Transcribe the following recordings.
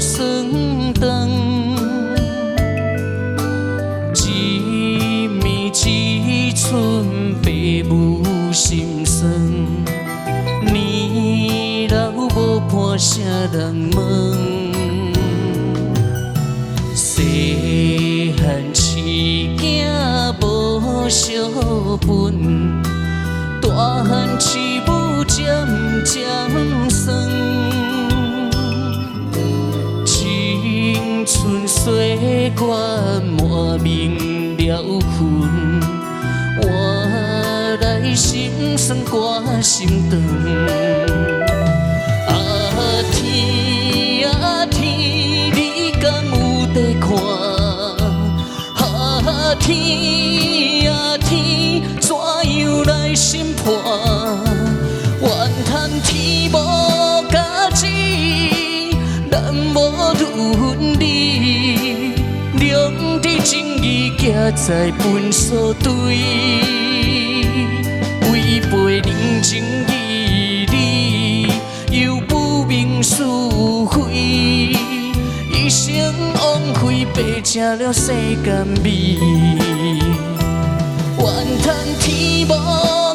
酸肠，一暝一寸爸母心酸。年老无伴啥人问，细汉饲囝无小本，大汉饲母渐渐酸。青春岁月满面了痕，换来心酸挂心肠。啊天啊天，你敢有在看？啊天啊天，怎样来审判？怨叹天无价值，咱无伦理，两地正义行在分数对，违背人情义理，又不明是非，一生枉费白吃了世间味。怨叹天无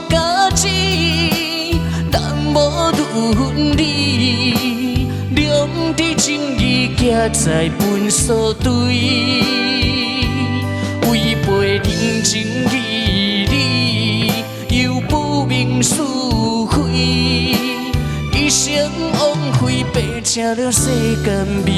价值，咱无伦理，两地正义行在分数对，违背人情义理，又不明是非，一生枉费白吃了世间味。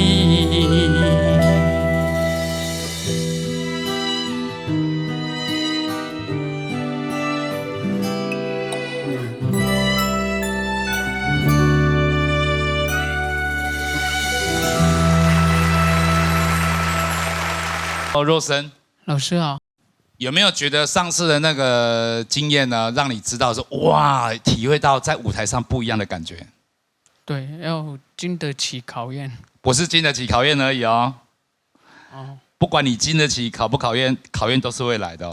若森老师好，有没有觉得上次的那个经验呢，让你知道说哇，体会到在舞台上不一样的感觉？对，要经得起考验。不是经得起考验而已哦。不管你经得起考不考验，考验都是会来的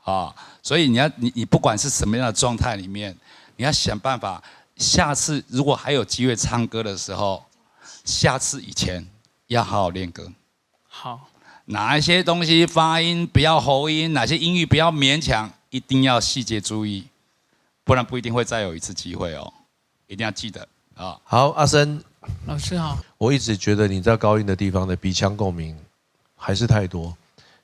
哦。所以你不管是什么样的状态里面，你要想办法，下次如果还有机会唱歌的时候，下次以前要好好练歌。好。哪一些东西发音不要喉音，哪些音域不要勉强，一定要细节注意，不然不一定会再有一次机会哦，一定要记得啊。好，阿生，老师好。我一直觉得你在高音的地方的鼻腔共鸣还是太多，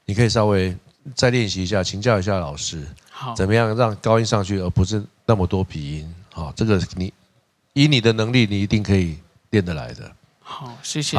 你可以稍微再练习一下，请教一下老师，好，怎么样让高音上去，而不是那么多鼻音。好，这个以你的能力，你一定可以练得来的。好，谢谢。